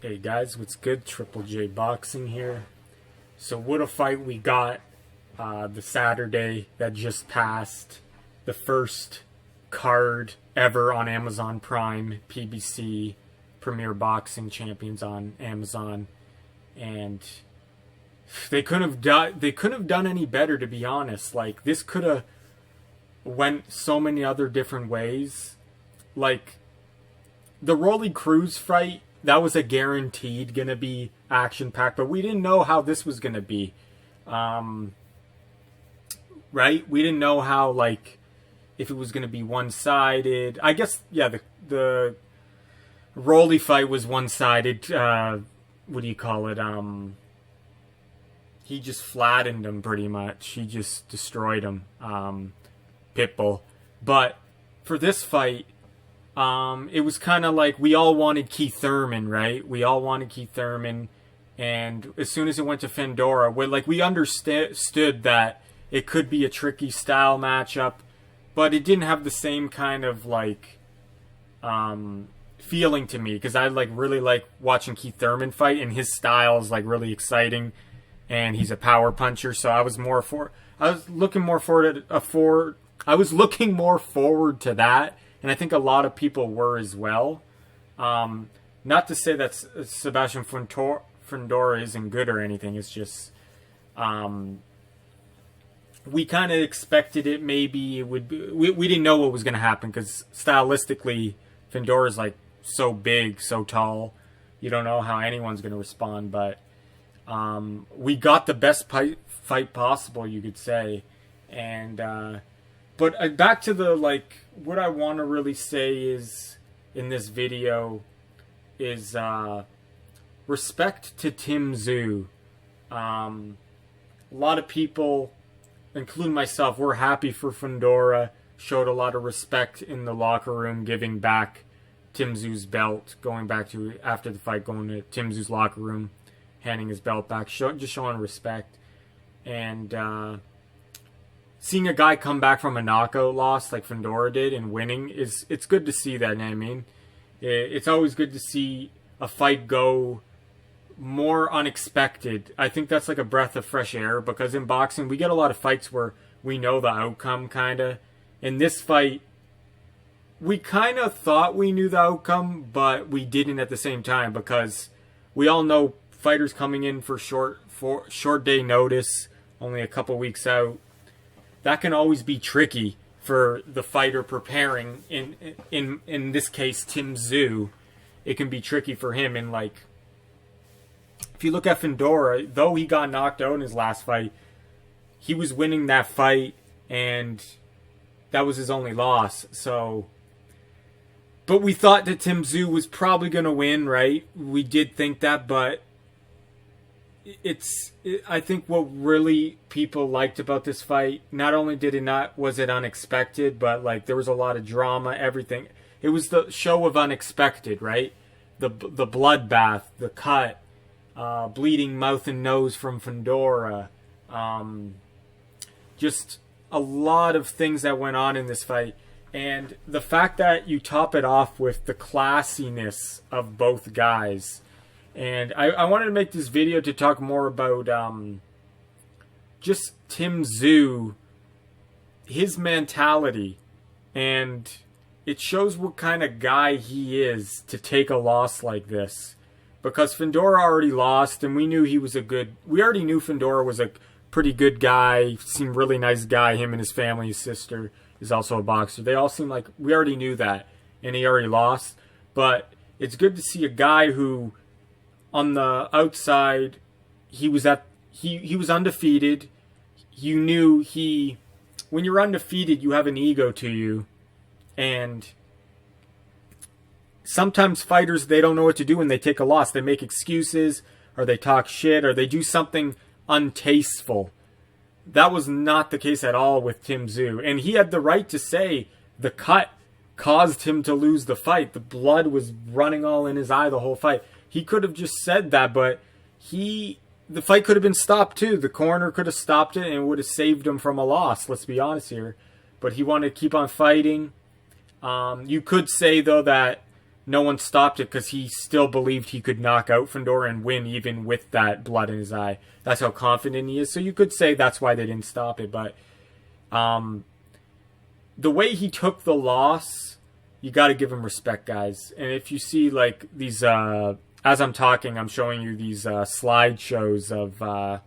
Hey guys, what's good? Triple J Boxing here. So what a fight we got the Saturday that just passed. The first card ever on Amazon Prime, PBC, Premier Boxing Champions on Amazon. And they couldn't have done any better, to be honest. Like, this could have went so many other different ways. Like, the Rolly Cruz fight, that was a guaranteed gonna be action-packed, but we didn't know how this was gonna be. Right? We didn't know how, like, if it was gonna be one-sided. I guess, yeah, the Rolly fight was one-sided. What do you call it? He just flattened him, pretty much. He just destroyed him. Pitbull. But for this fight, it was kind of like we all wanted Keith Thurman, right? We all wanted Keith Thurman, and as soon as it went to Fedora, we understood that it could be a tricky style matchup, but it didn't have the same kind of feeling to me, because I really like watching Keith Thurman fight, and his style is really exciting, and he's a power puncher. So I was looking more forward to that. And I think a lot of people were as well. Not to say that Sebastian Fundora isn't good or anything. It's just we kind of expected it. Maybe it would be, we didn't know what was going to happen, because stylistically, Fundora's so big, so tall. You don't know how anyone's going to respond. But we got the best fight possible, you could say. And but back to the what I want to really say is in this video is respect to Tszyu. A lot of people, including myself, were happy for Fundora. Showed a lot of respect in the locker room, giving back Tszyu's belt, going back to after the fight, going to Tszyu's locker room, handing his belt back, just showing respect. And seeing a guy come back from a knockout loss like Fundora did and winning, it's good to see that. I mean, it's always good to see a fight go more unexpected. I think that's like a breath of fresh air, because in boxing we get a lot of fights where we know the outcome kinda. In this fight, we kind of thought we knew the outcome, but we didn't at the same time, because we all know fighters coming in for short day notice, only a couple weeks out. That can always be tricky for the fighter preparing. In this case, Tszyu, it can be tricky for him. And if you look at Fundora, though he got knocked out in his last fight, he was winning that fight, and that was his only loss. So, but we thought that Tszyu was probably going to win, right? We did think that, but I think what really people liked about this fight, not only was it unexpected, but there was a lot of drama, everything. It was the show of unexpected, right? The bloodbath, the cut, bleeding mouth and nose from Fundora, just a lot of things that went on in this fight. And the fact that you top it off with the classiness of both guys. And I wanted to make this video to talk more about just Tszyu, his mentality, and it shows what kind of guy he is to take a loss like this. Because Fundora already lost, and we knew he was we already knew Fundora was a pretty good guy, seemed really nice guy. Him and his family, his sister is also a boxer. They all seem like, we already knew that, and he already lost. But it's good to see a guy who, on the outside, he was undefeated. You knew when you're undefeated, you have an ego to you. And sometimes fighters, they don't know what to do when they take a loss. They make excuses, or they talk shit, or they do something untasteful. That was not the case at all with Tszyu. And he had the right to say the cut caused him to lose the fight. The blood was running all in his eye the whole fight. He could have just said that, but the fight could have been stopped too. The corner could have stopped it, and it would have saved him from a loss, let's be honest here. But he wanted to keep on fighting. You could say, though, that no one stopped it because he still believed he could knock out Findora and win even with that blood in his eye. That's how confident he is. So you could say that's why they didn't stop it. But the way he took the loss, you got to give him respect, guys. And if you see like these, as I'm talking, I'm showing you these slideshows of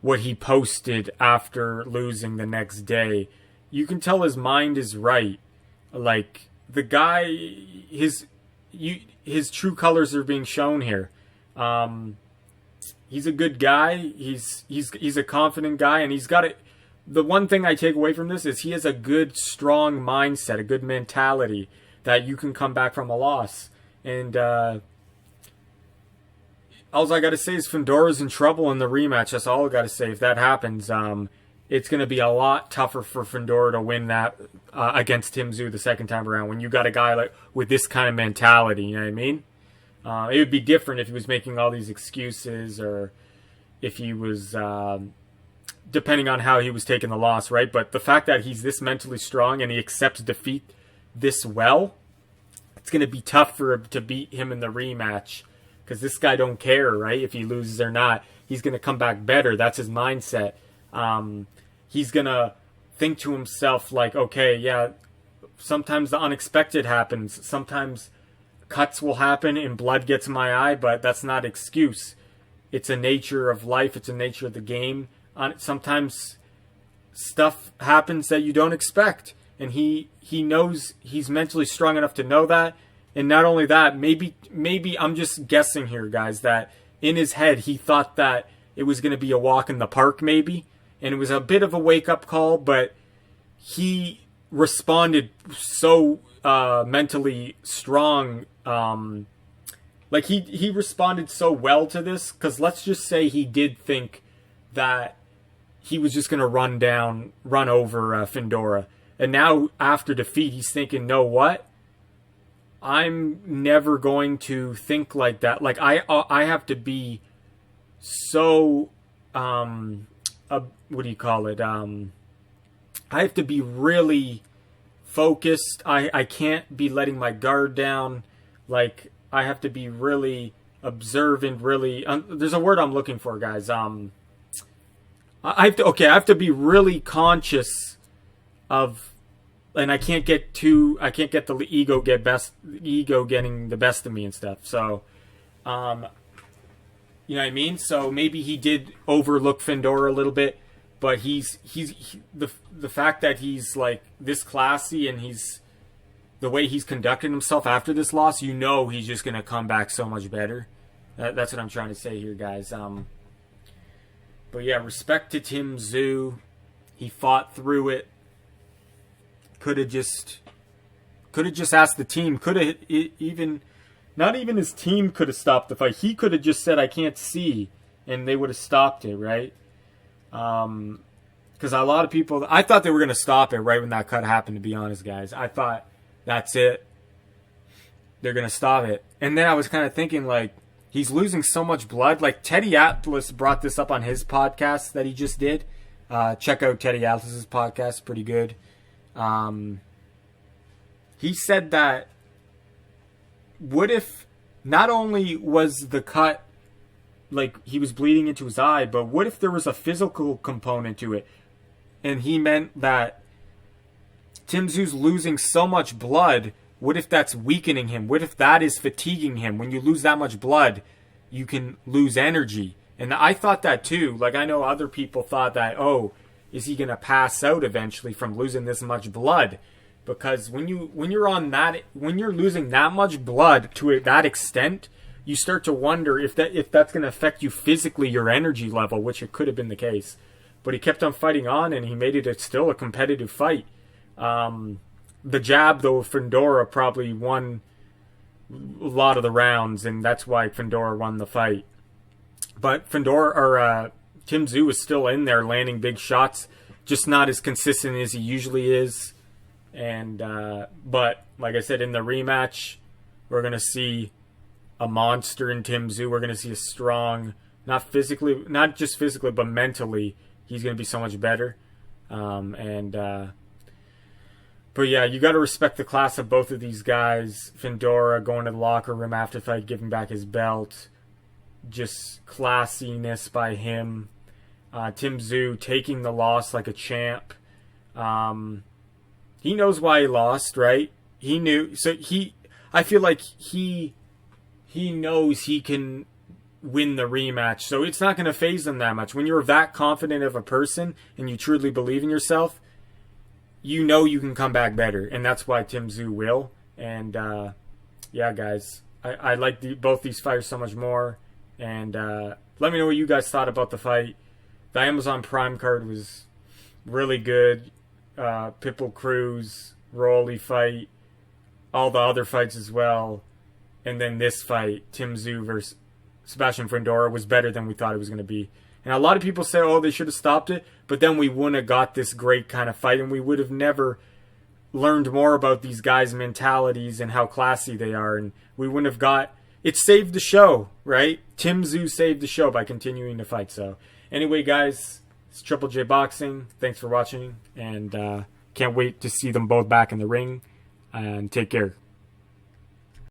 what he posted after losing the next day. You can tell his mind is right. Like, the guy, his true colors are being shown here. He's a good guy. He's a confident guy, and he's got it. The one thing I take away from this is he has a good, strong mindset, a good mentality that you can come back from a loss. And all I got to say is Findora's in trouble in the rematch. That's all I got to say. If that happens, it's going to be a lot tougher for Findora to win that against Tszyu the second time around when you got a guy like with this kind of mentality, you know what I mean? It would be different if he was making all these excuses or if he was, depending on how he was taking the loss, right? But the fact that he's this mentally strong and he accepts defeat this well, it's going to be tough for him to beat him in the rematch because this guy don't care, right? If he loses or not, he's going to come back better. That's his mindset. He's going to think to himself like, okay, yeah, sometimes the unexpected happens. Sometimes cuts will happen and blood gets in my eye, but that's not excuse. It's a nature of life. It's a nature of the game. Sometimes stuff happens that you don't expect. And he knows he's mentally strong enough to know that. And not only that, maybe I'm just guessing here, guys, that in his head he thought that it was going to be a walk in the park maybe. And it was a bit of a wake-up call, but he responded so mentally strong. Like he responded so well to this, because let's just say he did think that he was just going to run over Findora. And now, after defeat, he's thinking, no, what? I'm never going to think like that. Like, I have to be so... what do you call it? I have to be really focused. I can't be letting my guard down. Like, I have to be really observant, really... there's a word I'm looking for, guys. I have to be really conscious of... And I can't get the ego getting the best of me and stuff. So, you know what I mean? So maybe he did overlook Findora a little bit, but the fact that he's like this classy and the way he's conducting himself after this loss, you know, he's just gonna come back so much better. That's what I'm trying to say here, guys. But yeah, respect to Tszyu. He fought through it. Could have just asked the team. Could have even, not even his team could have stopped the fight. He could have just said, "I can't see," and they would have stopped it, right? Because a lot of people, I thought they were going to stop it right when that cut happened. To be honest, guys, I thought that's it. They're going to stop it, and then I was kind of thinking like he's losing so much blood. Like Teddy Atlas brought this up on his podcast that he just did. Check out Teddy Atlas's podcast; pretty good. He said that what if not only was the cut like he was bleeding into his eye, but what if there was a physical component to it? And he meant that Tszyu's losing so much blood. What if that's weakening him? What if that is fatiguing him? When you lose that much blood, you can lose energy. And I thought that too. Like, I know other people thought that, oh, is he going to pass out eventually from losing this much blood? Because when you're losing that much blood to that extent, you start to wonder if that's going to affect you physically, your energy level, which it could have been the case. But he kept on fighting on, and he made it still a competitive fight. The jab, though, of Findora probably won a lot of the rounds, and that's why Findora won the fight. But Tszyu was still in there landing big shots, just not as consistent as he usually is. And but like I said, in the rematch, we're gonna see a monster in Tszyu. We're gonna see a strong, not just physically, but mentally, he's gonna be so much better. But yeah, you got to respect the class of both of these guys. Findora going to the locker room after the fight, giving back his belt. Just classiness by him. Tszyu taking the loss like a champ. He knows why he lost, right? He knew. So I feel like he knows he can win the rematch. So it's not going to faze him that much. When you're that confident of a person and you truly believe in yourself, you know you can come back better. And that's why Tszyu will. And yeah, guys, I like both these fighters so much more. And let me know what you guys thought about the fight. The Amazon Prime card was really good. Pitbull Cruz, Rolly fight, all the other fights as well. And then this fight, Tszyu versus Sebastian Findora, was better than we thought it was going to be. And a lot of people say, oh, they should have stopped it. But then we wouldn't have got this great kind of fight. And we would have never learned more about these guys' mentalities and how classy they are. And we wouldn't have got... It saved the show, right? Tszyu saved the show by continuing to fight. So anyway, guys, it's Triple J Boxing. Thanks for watching. And can't wait to see them both back in the ring. And take care.